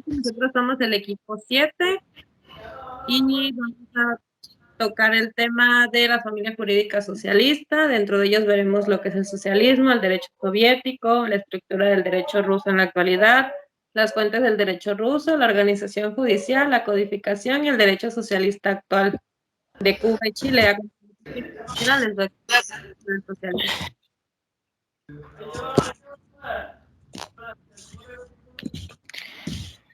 Nosotros somos el equipo 7 y vamos a tocar el tema de la familia jurídica socialista. Dentro de ellos veremos lo que es el socialismo, el derecho soviético, la estructura del derecho ruso en la actualidad, las fuentes del derecho ruso, la organización judicial, la codificación y el derecho socialista actual de Cuba y Chile. Del socialismo.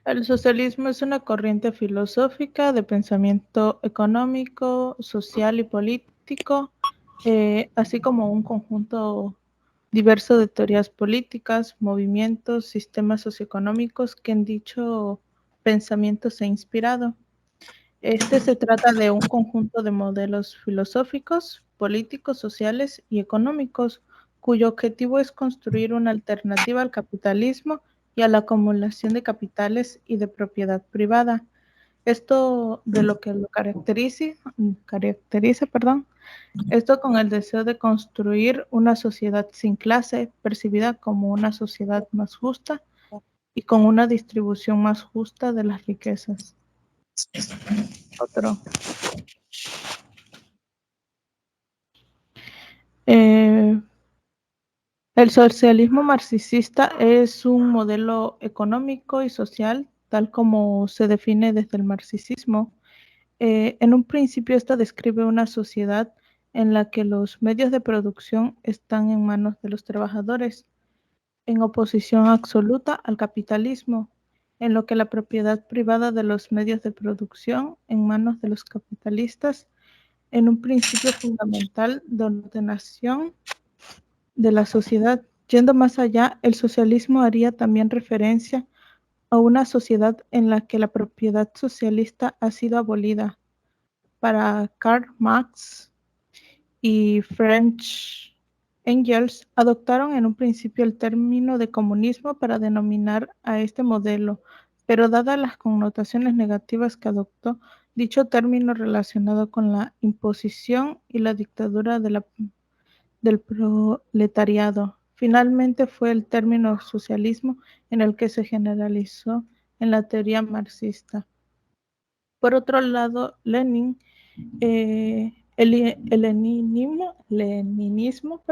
El socialismo es una corriente filosófica de pensamiento económico, social y político, así como un conjunto diverso de teorías políticas, movimientos, sistemas socioeconómicos que en dicho pensamiento se ha inspirado. Este se trata de un conjunto de modelos filosóficos, políticos, sociales y económicos, cuyo objetivo es construir una alternativa al capitalismo y a la acumulación de capitales y de propiedad privada. Esto de lo que lo caracteriza, esto con el deseo de construir una sociedad sin clase, percibida como una sociedad más justa y con una distribución más justa de las riquezas. Otro. El socialismo marxista es un modelo económico y social, tal como se define desde el marxismo. En un principio, esta describe una sociedad en la que los medios de producción están en manos de los trabajadores, en oposición absoluta al capitalismo, en lo que la propiedad privada de los medios de producción en manos de los capitalistas, en un principio fundamental de ordenación de la sociedad. Yendo más allá, el socialismo haría también referencia a una sociedad en la que la propiedad socialista ha sido abolida. Para Karl Marx y Friedrich Engels adoptaron en un principio el término de comunismo para denominar a este modelo, pero dadas las connotaciones negativas que adoptó, dicho término relacionado con la imposición y la dictadura del proletariado. Finalmente fue el término socialismo en el que se generalizó en la teoría marxista. Por otro lado, Lenin, el leninismo,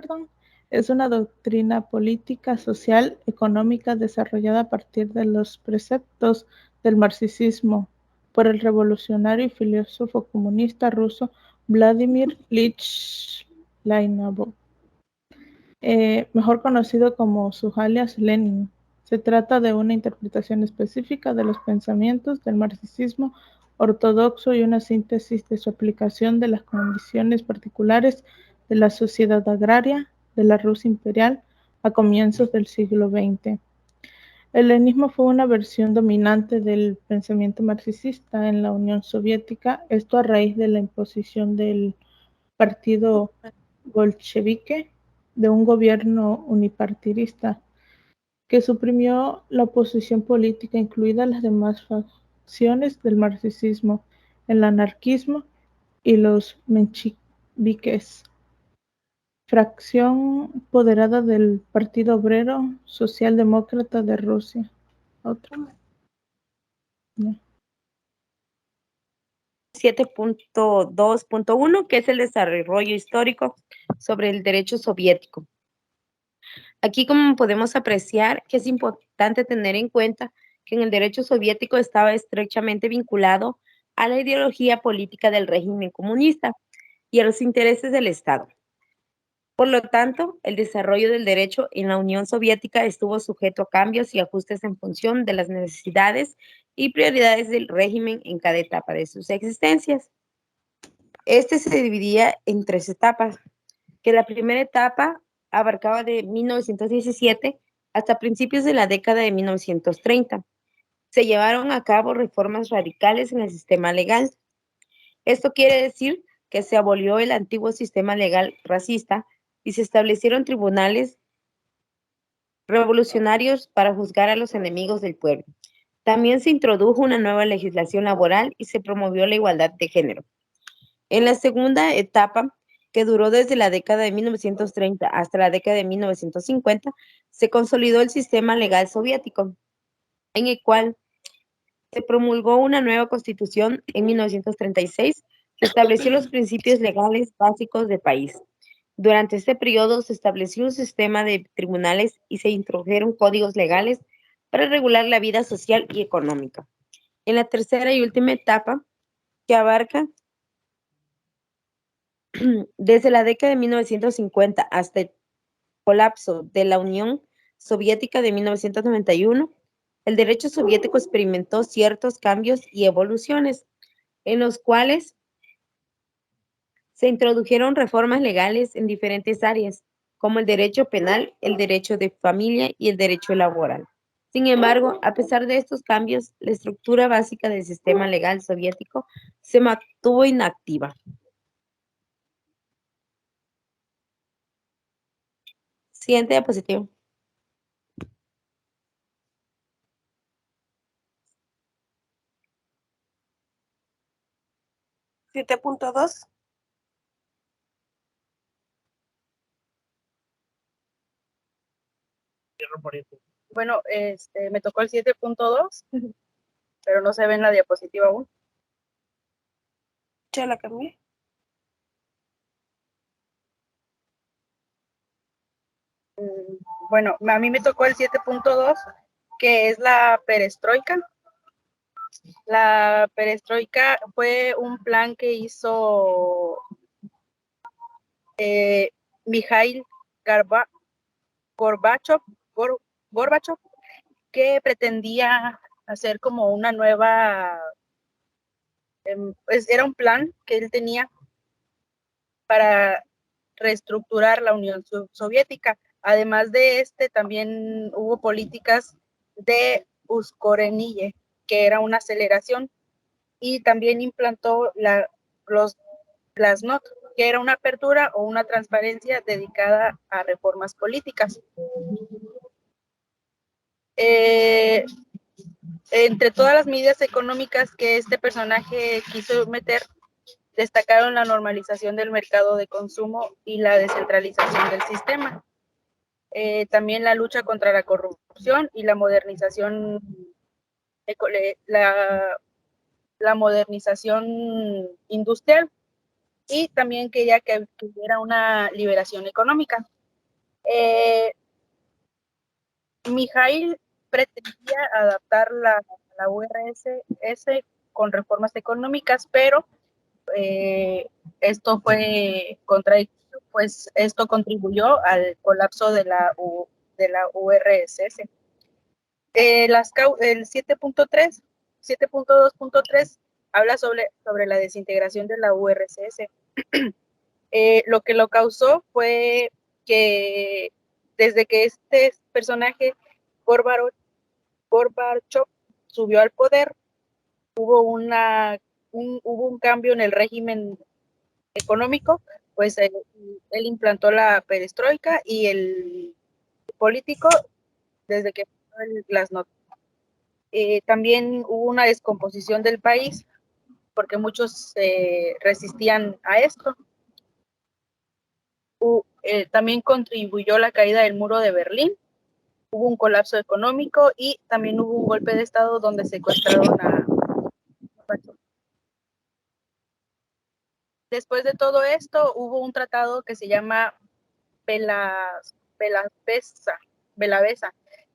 es una doctrina política, social, económica desarrollada a partir de los preceptos del marxismo por el revolucionario y filósofo comunista ruso Vladimir Ilich Lenin, mejor conocido como su alias Lenin. Se trata de una interpretación específica de los pensamientos del marxismo ortodoxo y una síntesis de su aplicación de las condiciones particulares de la sociedad agraria de la Rusia imperial a comienzos del siglo XX. El leninismo fue una versión dominante del pensamiento marxista en la Unión Soviética, esto a raíz de la imposición del partido bolchevique de un gobierno unipartidista que suprimió la oposición política, incluidas las demás facciones del marxismo, el anarquismo y los mencheviques, fracción poderada del Partido Obrero Socialdemócrata de Rusia. ¿Otro? No. 7.2.1, que es el desarrollo histórico sobre el derecho soviético. Aquí, como podemos apreciar, que es importante tener en cuenta que en el derecho soviético estaba estrechamente vinculado a la ideología política del régimen comunista y a los intereses del Estado. Por lo tanto, el desarrollo del derecho en la Unión Soviética estuvo sujeto a cambios y ajustes en función de las necesidades y prioridades del régimen en cada etapa de sus existencias. Este se dividía en 3 etapas, que la primera etapa abarcaba de 1917 hasta principios de la década de 1930. Se llevaron a cabo reformas radicales en el sistema legal. Esto quiere decir que se abolió el antiguo sistema legal racista y se establecieron tribunales revolucionarios para juzgar a los enemigos del pueblo. También se introdujo una nueva legislación laboral y se promovió la igualdad de género. En la segunda etapa, que duró desde la década de 1930 hasta la década de 1950, se consolidó el sistema legal soviético, en el cual se promulgó una nueva constitución en 1936 que estableció los principios legales básicos del país. Durante este periodo se estableció un sistema de tribunales y se introdujeron códigos legales para regular la vida social y económica. En la tercera y última etapa, que abarca desde la década de 1950 hasta el colapso de la Unión Soviética de 1991, el derecho soviético experimentó ciertos cambios y evoluciones, en los cuales se introdujeron reformas legales en diferentes áreas, como el derecho penal, el derecho de familia y el derecho laboral. Sin embargo, a pesar de estos cambios, la estructura básica del sistema legal soviético se mantuvo inactiva. Siguiente diapositiva. ¿7.2? Bueno, me tocó el 7.2, pero no se ve en la diapositiva aún. Ya la cambié. Bueno, a mí me tocó el 7.2, que es la perestroika. La perestroika fue un plan que hizo Mikhail Gorbachev, que pretendía hacer como una nueva, pues era un plan que él tenía para reestructurar la Unión Soviética. Además de también hubo políticas de Uskorenille, que era una aceleración, y también implantó los Glasnost, que era una apertura o una transparencia dedicada a reformas políticas. Entre todas las medidas económicas que este personaje quiso meter, destacaron la normalización del mercado de consumo y la descentralización del sistema. También la lucha contra la corrupción y la modernización, la modernización industrial, y también quería que hubiera una liberación económica. Mijail pretendía adaptar la URSS con reformas económicas, pero esto fue contradictorio, pues esto contribuyó al colapso de la URSS. El 7.2.3 habla sobre la desintegración de la URSS. Lo que lo causó fue que desde que este personaje, Gorbachev, subió al poder, hubo un cambio en el régimen económico, pues él implantó la perestroika, y el político desde que el Glasnost. También hubo una descomposición del país porque muchos resistían a esto. También contribuyó la caída del muro de Berlín, hubo un colapso económico y también hubo un golpe de estado donde secuestraron a... Después de todo esto, hubo un tratado que se llama Belavesa,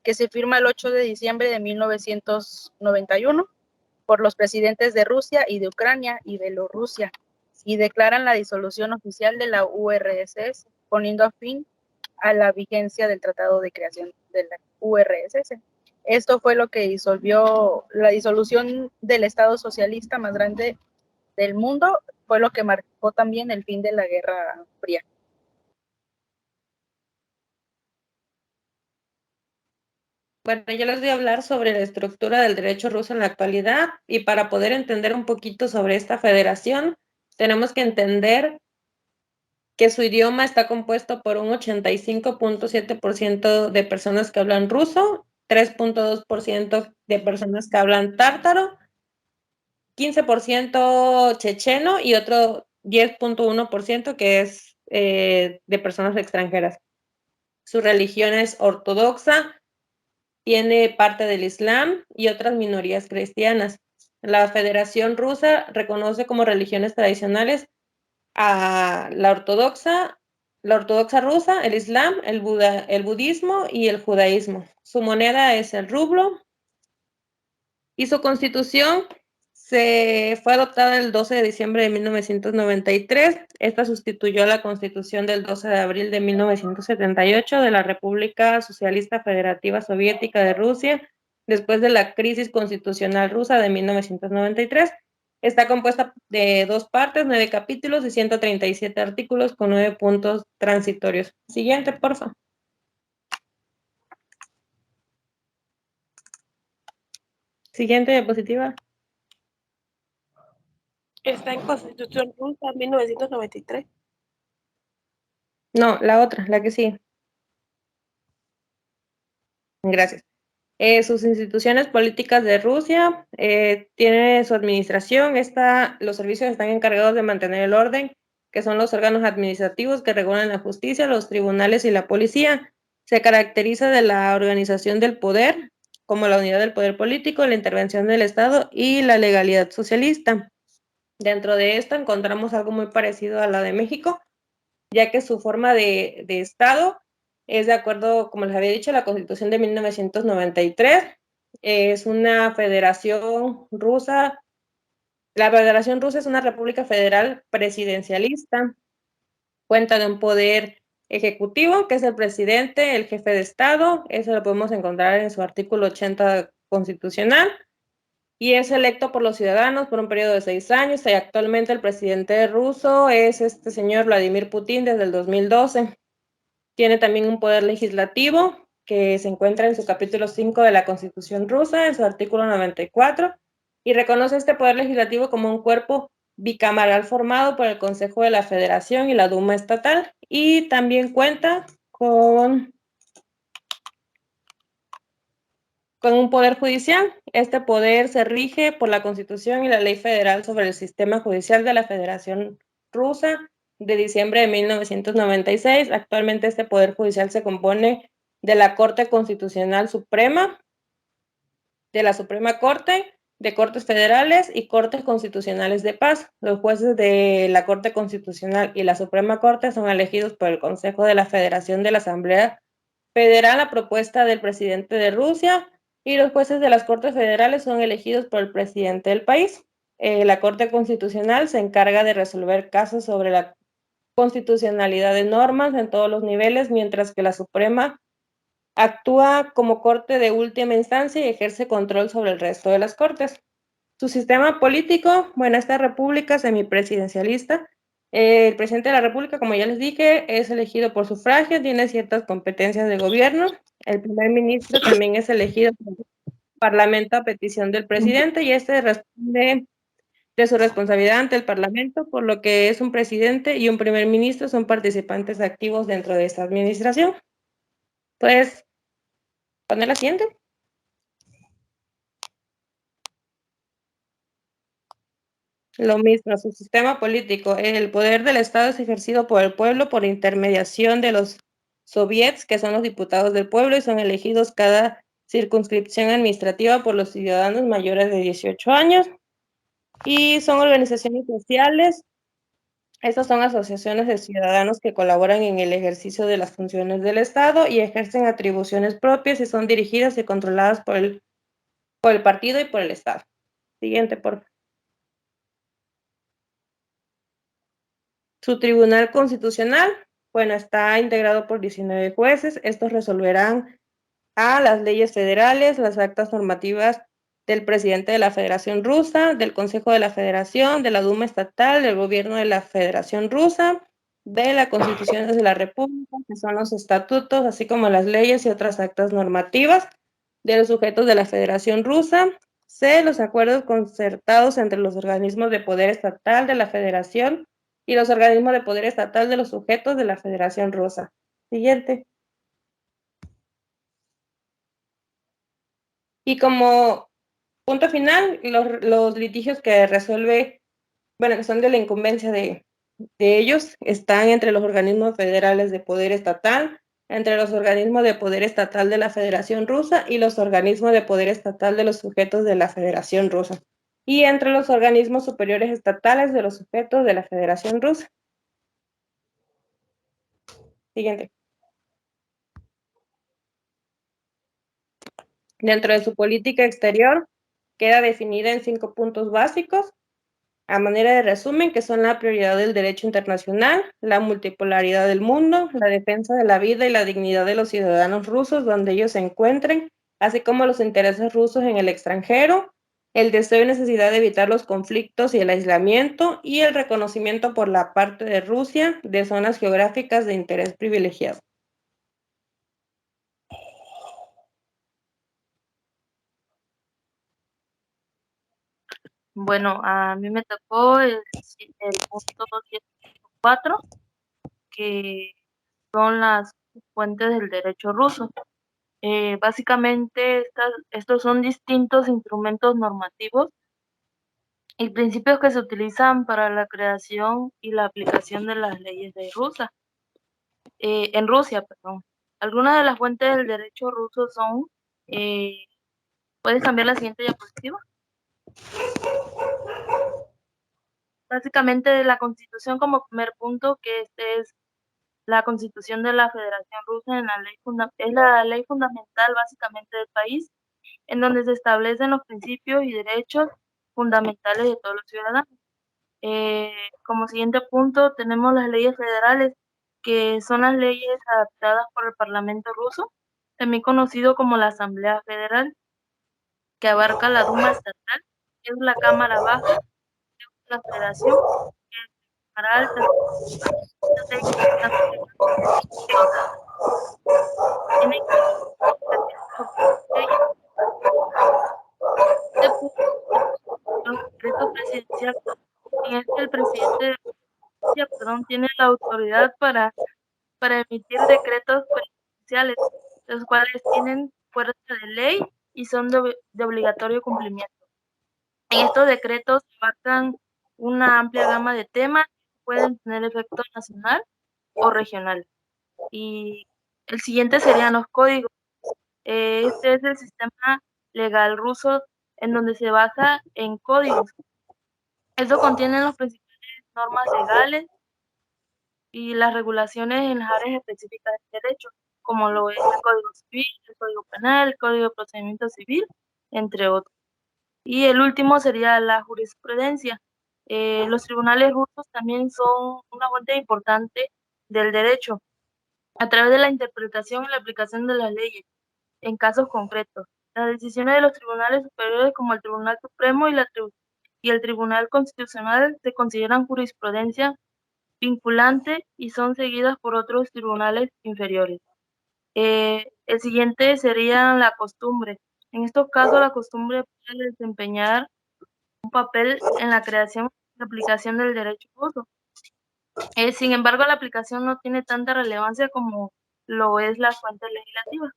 que se firma el 8 de diciembre de 1991 por los presidentes de Rusia y de Ucrania y Bielorrusia, y declaran la disolución oficial de la URSS, poniendo fin a la vigencia del Tratado de Creación de la URSS. Esto fue lo que disolvió la disolución del Estado socialista más grande del mundo, fue lo que marcó también el fin de la Guerra Fría. Bueno, yo les voy a hablar sobre la estructura del derecho ruso en la actualidad, y para poder entender un poquito sobre esta federación, tenemos que entender que su idioma está compuesto por un 85.7% de personas que hablan ruso, 3.2% de personas que hablan tártaro, 15% checheno y otro 10.1%, que es de personas extranjeras. Su religión es ortodoxa, tiene parte del Islam y otras minorías cristianas. La Federación Rusa reconoce como religiones tradicionales a la ortodoxa rusa, el Islam, el budismo y el judaísmo. Su moneda es el rublo y su constitución fue adoptada el 12 de diciembre de 1993. Esta sustituyó a la constitución del 12 de abril de 1978 de la República Socialista Federativa Soviética de Rusia, después de la crisis constitucional rusa de 1993. Está compuesta de 2 partes, 9 capítulos y 137 artículos con 9 puntos transitorios. Siguiente, porfa. Siguiente diapositiva. Está en Constitución Rusa 1993. No, la otra, la que sigue. Gracias. Sus instituciones políticas de Rusia tiene su administración. Los servicios están encargados de mantener el orden, que son los órganos administrativos que regulan la justicia, los tribunales y la policía. Se caracteriza de la organización del poder, como la unidad del poder político, la intervención del Estado y la legalidad socialista. Dentro de esto encontramos algo muy parecido a la de México, ya que su forma de Estado es de acuerdo, como les había dicho, a la Constitución de 1993. Es una federación rusa. La Federación Rusa es una república federal presidencialista. Cuenta de un poder ejecutivo, que es el presidente, el jefe de Estado. Eso lo podemos encontrar en su artículo 80 constitucional. Y es electo por los ciudadanos por un periodo de 6 años. Y actualmente el presidente ruso es este señor Vladimir Putin desde el 2012. Tiene también un poder legislativo que se encuentra en su capítulo 5 de la Constitución rusa, en su artículo 94, y reconoce este poder legislativo como un cuerpo bicameral formado por el Consejo de la Federación y la Duma estatal, y también cuenta con un poder judicial. Este poder se rige por la Constitución y la Ley Federal sobre el Sistema Judicial de la Federación Rusa de diciembre de 1996. Actualmente este poder judicial se compone de la Corte Constitucional Suprema, de la Suprema Corte, de Cortes Federales y Cortes Constitucionales de Paz. Los jueces de la Corte Constitucional y la Suprema Corte son elegidos por el Consejo de la Federación de la Asamblea Federal a propuesta del presidente de Rusia, y los jueces de las Cortes Federales son elegidos por el presidente del país. La Corte Constitucional se encarga de resolver casos sobre la constitucionalidad de normas en todos los niveles, mientras que la Suprema actúa como corte de última instancia y ejerce control sobre el resto de las cortes. Su sistema político, bueno, esta república semipresidencialista, el presidente de la república, como ya les dije, es elegido por sufragio, tiene ciertas competencias de gobierno. El primer ministro también es elegido por el parlamento a petición del presidente, y este responde de su responsabilidad ante el parlamento, por lo que es un presidente y un primer ministro son participantes activos dentro de esta administración. Pues, poner la siguiente. Lo mismo, su sistema político. El poder del Estado es ejercido por el pueblo por intermediación de los soviets, que son los diputados del pueblo, y son elegidos cada circunscripción administrativa por los ciudadanos mayores de 18 años. Y son organizaciones sociales. Estas son asociaciones de ciudadanos que colaboran en el ejercicio de las funciones del Estado y ejercen atribuciones propias y son dirigidas y controladas por el partido y por el Estado. Siguiente, por favor. Su Tribunal Constitucional, bueno, está integrado por 19 jueces. Estos resolverán las leyes federales, las actas normativas del presidente de la Federación Rusa, del Consejo de la Federación, de la Duma estatal, del gobierno de la Federación Rusa, de la Constitución de la República, que son los estatutos, así como las leyes y otras actas normativas de los sujetos de la Federación Rusa. C, los acuerdos concertados entre los organismos de poder estatal de la Federación y los organismos de poder estatal de los sujetos de la Federación Rusa. Siguiente. Y como punto final, los litigios que resuelve, bueno, que son de la incumbencia de de ellos están entre los organismos federales de poder estatal, entre los organismos de poder estatal de la Federación Rusa y los organismos de poder estatal de los sujetos de la Federación Rusa, y entre los organismos superiores estatales de los sujetos de la Federación Rusa. Siguiente. Dentro de su política exterior, queda definida en 5 puntos básicos, a manera de resumen, que son la prioridad del derecho internacional, la multipolaridad del mundo, la defensa de la vida y la dignidad de los ciudadanos rusos donde ellos se encuentren, así como los intereses rusos en el extranjero, el deseo y necesidad de evitar los conflictos y el aislamiento, y el reconocimiento por la parte de Rusia de zonas geográficas de interés privilegiado. Bueno, a mí me tocó el punto 4, que son las fuentes del derecho ruso. Básicamente, estos son distintos instrumentos normativos y principios que se utilizan para la creación y la aplicación de las leyes de Rusia. En Rusia, perdón. Algunas de las fuentes del derecho ruso son, ¿puedes cambiar la siguiente diapositiva? Básicamente la Constitución como primer punto, que este es la Constitución de la Federación Rusa, es la ley fundamental básicamente del país, en donde se establecen los principios y derechos fundamentales de todos los ciudadanos. Como siguiente punto tenemos las leyes federales, que son las leyes adaptadas por el Parlamento ruso, también conocido como la Asamblea Federal, que abarca la Duma estatal, que es la Cámara Baja de la Federación, que es la Cámara Alta. Tiene los decretos presidenciales. En este, el presidente de Rusia, tiene la autoridad para emitir decretos presidenciales, los cuales tienen fuerza de ley y son de obligatorio cumplimiento. En estos decretos abarcan una amplia gama de temas que pueden tener efecto nacional o regional. Y el siguiente serían los códigos. Este es el sistema legal ruso en donde se basa en códigos. Esto contiene las principales normas legales y las regulaciones en las áreas específicas del derecho, como lo es el Código Civil, el Código Penal, el Código de Procedimiento Civil, entre otros. Y el último sería la jurisprudencia. Los tribunales rusos también son una fuente importante del derecho, a través de la interpretación y la aplicación de las leyes en casos concretos. Las decisiones de los tribunales superiores, como el Tribunal Supremo y el Tribunal Constitucional, se consideran jurisprudencia vinculante y son seguidas por otros tribunales inferiores. El siguiente sería la costumbre. En estos casos, la costumbre puede desempeñar un papel en la creación y aplicación del derecho ruso. Sin embargo, la aplicación no tiene tanta relevancia como lo es la fuente legislativa.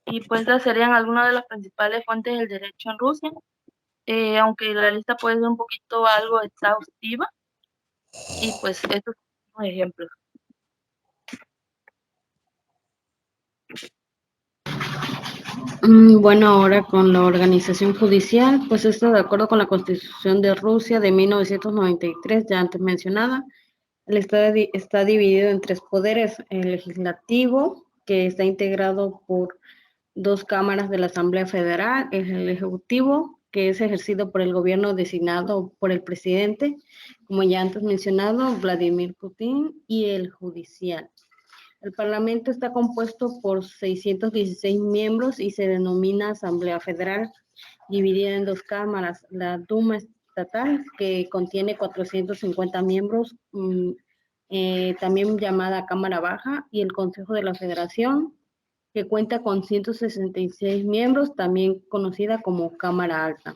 Y pues estas serían algunas de las principales fuentes del derecho en Rusia, aunque la lista puede ser un poquito algo exhaustiva. Y pues estos son ejemplos. Bueno, ahora con la organización judicial, pues esto de acuerdo con la Constitución de Rusia de 1993, ya antes mencionada, el Estado está dividido en 3 poderes: el legislativo, que está integrado por 2 cámaras de la Asamblea Federal, el ejecutivo, que es ejercido por el gobierno designado por el presidente, como ya antes mencionado, Vladimir Putin, y el judicial. El Parlamento está compuesto por 616 miembros y se denomina Asamblea Federal, dividida en 2 cámaras: la Duma estatal, que contiene 450 miembros, también llamada Cámara Baja, y el Consejo de la Federación, que cuenta con 166 miembros, también conocida como Cámara Alta.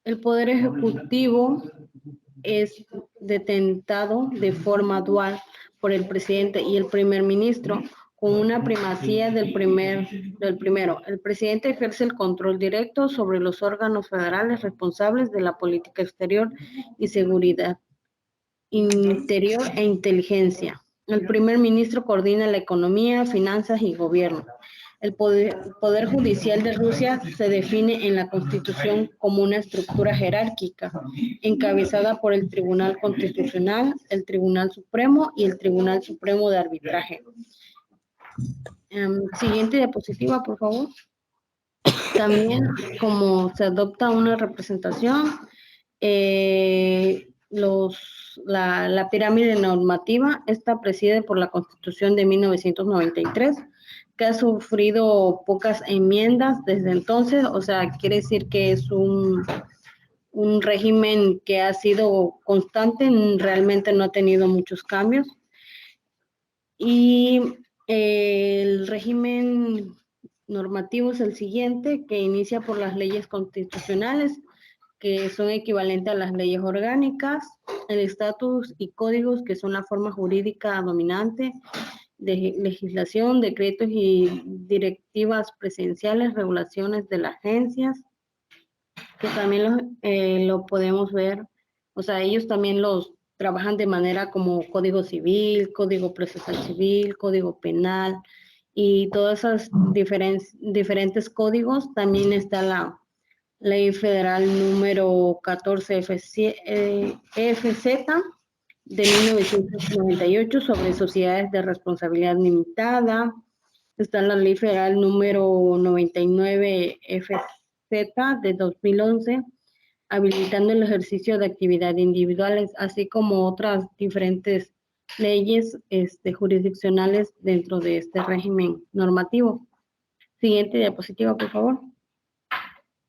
El Poder Ejecutivo es detentado de forma dual por el presidente y el primer ministro, con una primacía del primero. El presidente ejerce el control directo sobre los órganos federales responsables de la política exterior y seguridad. Interior e Inteligencia. El primer ministro coordina la economía, finanzas y gobierno. El poder judicial de Rusia se define en la Constitución como una estructura jerárquica, encabezada por el Tribunal Constitucional, el Tribunal Supremo y el Tribunal Supremo de Arbitraje. Siguiente diapositiva, por favor. También, como se adopta una representación, la pirámide normativa está presidida por la Constitución de 1993, que ha sufrido pocas enmiendas desde entonces, o sea, quiere decir que es un régimen que ha sido constante, realmente no ha tenido muchos cambios. Y el régimen normativo es el siguiente, que inicia por las leyes constitucionales, que son equivalentes a las leyes orgánicas, el estatus y códigos, que son la forma jurídica dominante de legislación, decretos y directivas presidenciales, regulaciones de las agencias, que también lo podemos ver, o sea, ellos también los trabajan de manera como Código Civil, Código Procesal Civil, Código Penal, y todos esos diferentes códigos. También está la Ley Federal número 14 FZ de 1998 sobre sociedades de responsabilidad limitada. Está la Ley Federal número 99 FZ de 2011, habilitando el ejercicio de actividades individuales, así como otras diferentes leyes jurisdiccionales dentro de este régimen normativo. Siguiente diapositiva, por favor.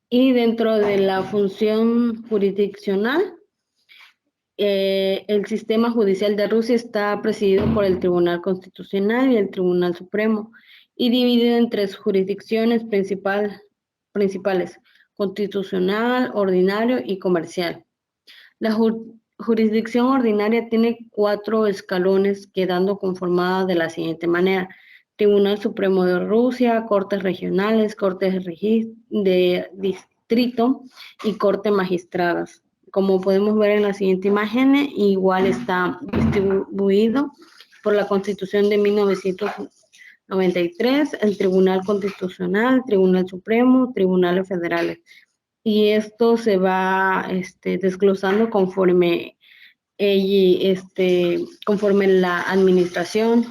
Y dentro de la función jurisdiccional, el sistema judicial de Rusia está presidido por el Tribunal Constitucional y el Tribunal Supremo, y dividido en tres jurisdicciones principales: constitucional, ordinario y comercial. La jurisdicción ordinaria tiene 4 escalones, quedando conformada de la siguiente manera: Tribunal Supremo de Rusia, Cortes Regionales, Cortes de Distrito y Corte Magistradas. Como podemos ver en la siguiente imagen, igual está distribuido por la Constitución de 1993, el Tribunal Constitucional, Tribunal Supremo, Tribunales Federales. Y esto se va desglosando conforme la administración.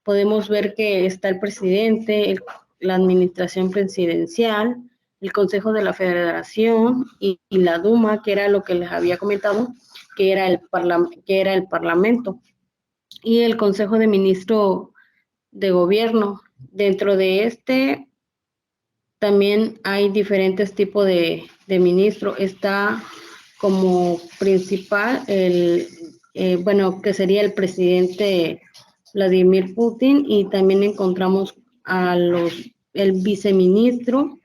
Podemos ver que está el presidente, la administración presidencial, el Consejo de la Federación y la Duma, que era lo que les había comentado, que era el Parlamento, y el Consejo de Ministros de Gobierno. Dentro de también hay diferentes tipos de ministros. Está como principal que sería el presidente Vladimir Putin, y también encontramos el viceministro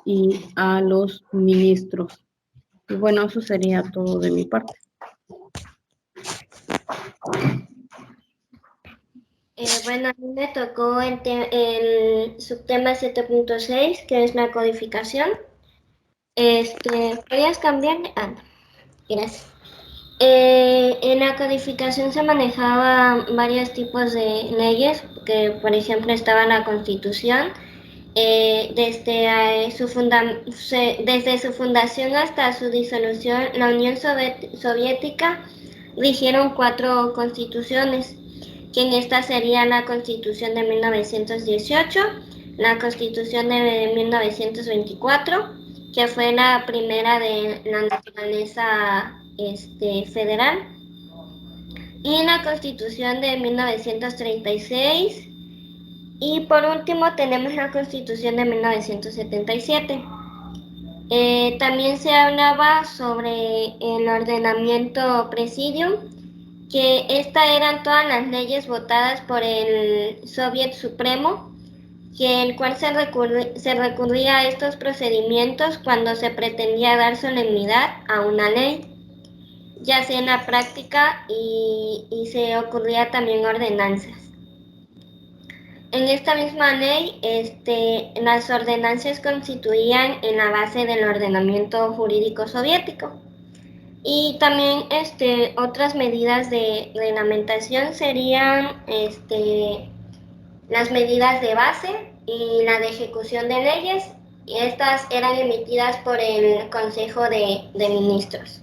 y a los ministros. Y bueno, eso sería todo de mi parte. Bueno, a mí me tocó el subtema 7.6, que es la codificación. ¿Podrías cambiarme? No. Gracias. En la codificación se manejaban varios tipos de leyes, que por ejemplo estaba la Constitución. Desde su fundación hasta su disolución, la Unión Soviética rigieron 4 constituciones, que en esta sería la Constitución de 1918, la Constitución de 1924, que fue la primera de la naturaleza federal, y la Constitución de 1936, y por último tenemos la Constitución de 1977. También se hablaba sobre el ordenamiento presidium, que estas eran todas las leyes votadas por el Soviet Supremo, el cual se recurría a estos procedimientos cuando se pretendía dar solemnidad a una ley, ya sea en la práctica, y se ocurría también ordenanzas. En esta misma ley, las ordenanzas constituían en la base del ordenamiento jurídico soviético. Y también otras medidas de reglamentación serían las medidas de base y la de ejecución de leyes, y estas eran emitidas por el Consejo de Ministros.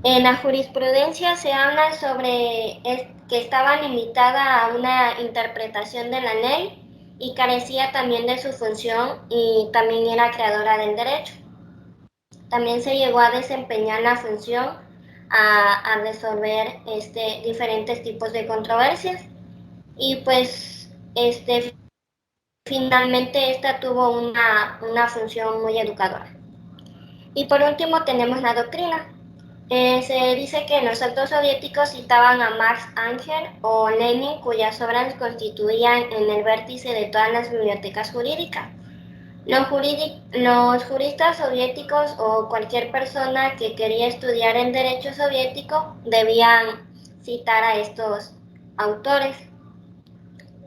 En la jurisprudencia se habla sobre que estaba limitada a una interpretación de la ley y carecía también de su función y también era creadora del derecho. También se llegó a desempeñar la función a resolver diferentes tipos de controversias y pues finalmente esta tuvo una función muy educadora. Y por último tenemos la doctrina. Se dice que los actos soviéticos citaban a Marx Angel o Lenin, cuyas obras constituían en el vértice de todas las bibliotecas jurídicas. Los juristas soviéticos o cualquier persona que quería estudiar en derecho soviético debían citar a estos autores.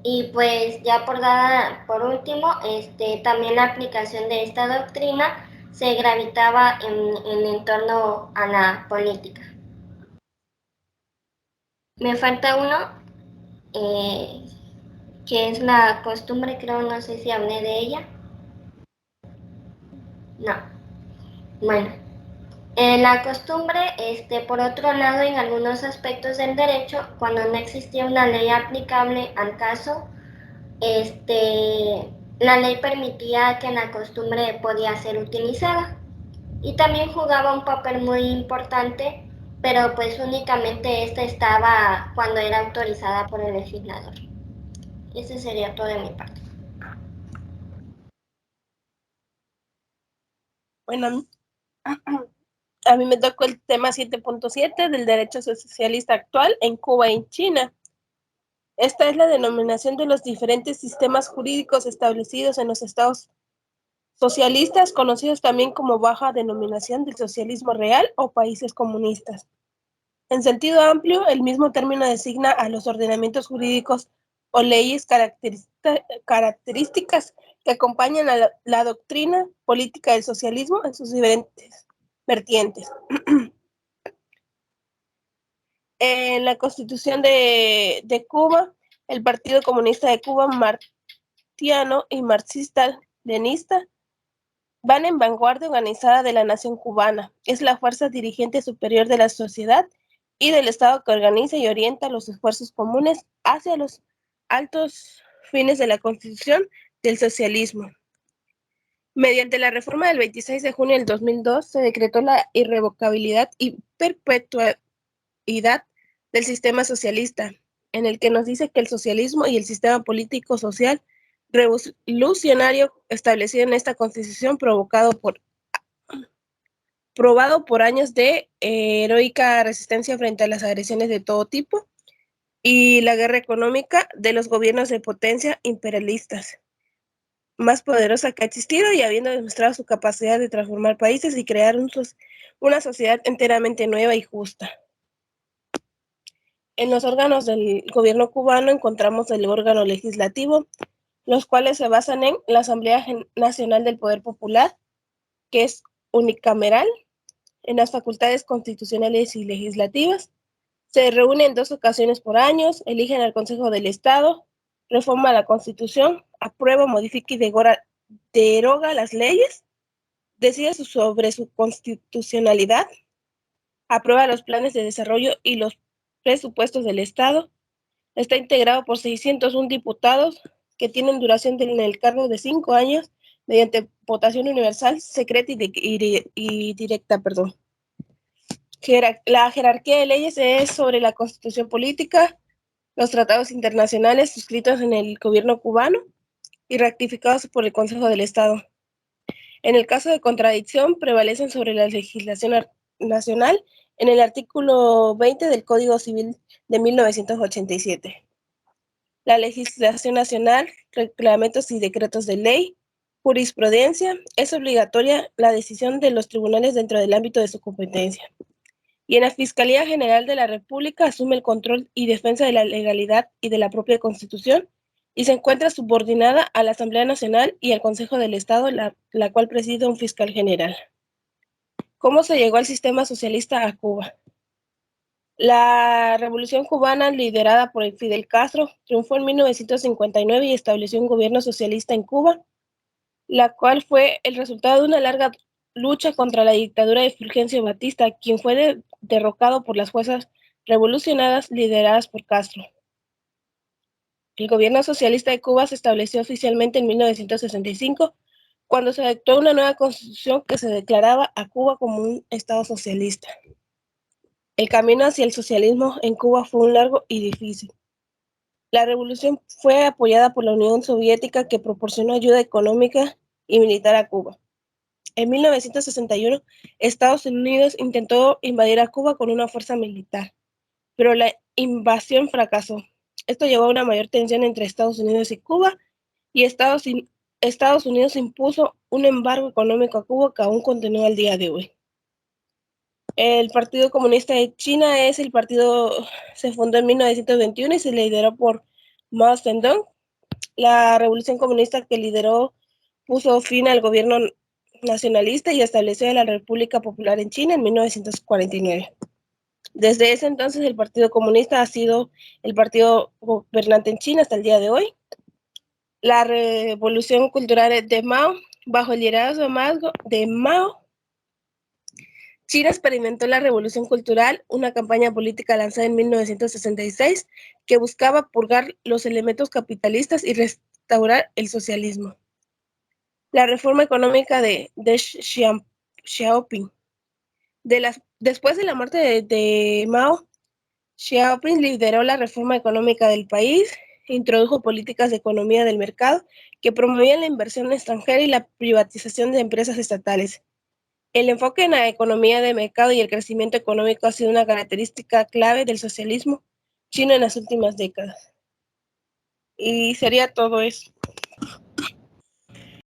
Y pues ya por último, también la aplicación de esta doctrina se gravitaba en torno a la política. Me falta uno, que es la costumbre, creo, no sé si hablé de ella. No. Bueno, la costumbre, por otro lado, en algunos aspectos del derecho, cuando no existía una ley aplicable al caso, la ley permitía que la costumbre podía ser utilizada y también jugaba un papel muy importante, pero pues únicamente esta estaba cuando era autorizada por el legislador. Ese sería todo de mi parte. Bueno, a mí me tocó el tema 7.7 del derecho socialista actual en Cuba y en China. Esta es la denominación de los diferentes sistemas jurídicos establecidos en los estados socialistas, conocidos también como baja denominación del socialismo real o países comunistas. En sentido amplio, el mismo término designa a los ordenamientos jurídicos o leyes características que acompañan a la doctrina política del socialismo en sus diferentes vertientes. En la Constitución de Cuba, el Partido Comunista de Cuba, marxiano y marxista-leninista, van en vanguardia organizada de la nación cubana. Es la fuerza dirigente superior de la sociedad y del Estado que organiza y orienta los esfuerzos comunes hacia los altos fines de la Constitución del socialismo. Mediante la reforma del 26 de junio del 2002 se decretó la irrevocabilidad y perpetuidad del sistema socialista, en el que nos dice que el socialismo y el sistema político social revolucionario establecido en esta Constitución probado por años de heroica resistencia frente a las agresiones de todo tipo y la guerra económica de los gobiernos de potencia imperialistas más poderosa que ha existido y habiendo demostrado su capacidad de transformar países y crear una sociedad enteramente nueva y justa. En los órganos del gobierno cubano encontramos el órgano legislativo, los cuales se basan en la Asamblea Nacional del Poder Popular, que es unicameral, en las facultades constitucionales y legislativas. Se reúnen 2 ocasiones por año, eligen al Consejo del Estado, reforma la Constitución, aprueba, modifica y deroga las leyes, decide sobre su constitucionalidad, aprueba los planes de desarrollo y los presupuestos del Estado. Está integrado por 601 diputados que tienen duración en el cargo de 5 años mediante votación universal, secreta y directa. La jerarquía de leyes es sobre la Constitución política, los tratados internacionales suscritos en el gobierno cubano y ratificados por el Consejo del Estado. En el caso de contradicción, prevalecen sobre la legislación nacional en el artículo 20 del Código Civil de 1987. La legislación nacional, reglamentos y decretos de ley, jurisprudencia, es obligatoria la decisión de los tribunales dentro del ámbito de su competencia. Y en la Fiscalía General de la República asume el control y defensa de la legalidad y de la propia Constitución y se encuentra subordinada a la Asamblea Nacional y al Consejo del Estado, la cual preside un fiscal general. ¿Cómo se llegó al sistema socialista a Cuba? La Revolución Cubana, liderada por Fidel Castro, triunfó en 1959 y estableció un gobierno socialista en Cuba, la cual fue el resultado de una larga lucha contra la dictadura de Fulgencio Batista, quien fue derrocado por las fuerzas revolucionarias lideradas por Castro. El gobierno socialista de Cuba se estableció oficialmente en 1965, cuando se adoptó una nueva constitución que se declaraba a Cuba como un estado socialista. El camino hacia el socialismo en Cuba fue largo y difícil. La revolución fue apoyada por la Unión Soviética, que proporcionó ayuda económica y militar a Cuba. En 1961, Estados Unidos intentó invadir a Cuba con una fuerza militar, pero la invasión fracasó. Esto llevó a una mayor tensión entre Estados Unidos y Cuba, y Estados Unidos impuso un embargo económico a Cuba que aún continúa al día de hoy. El Partido Comunista de China se fundó en 1921 y se lideró por Mao Zedong. La revolución comunista que lideró puso fin al gobierno nacionalista y estableció la República Popular en China en 1949. Desde ese entonces, el Partido Comunista ha sido el partido gobernante en China hasta el día de hoy. La revolución cultural de Mao, bajo el liderazgo de Mao, China experimentó la Revolución Cultural, una campaña política lanzada en 1966 que buscaba purgar los elementos capitalistas y restaurar el socialismo. La reforma económica de Xiaoping. Después de la muerte de Mao, Xiaoping lideró la reforma económica del país, introdujo políticas de economía del mercado que promovían la inversión extranjera y la privatización de empresas estatales. El enfoque en la economía de mercado y el crecimiento económico ha sido una característica clave del socialismo chino en las últimas décadas. Y sería todo eso.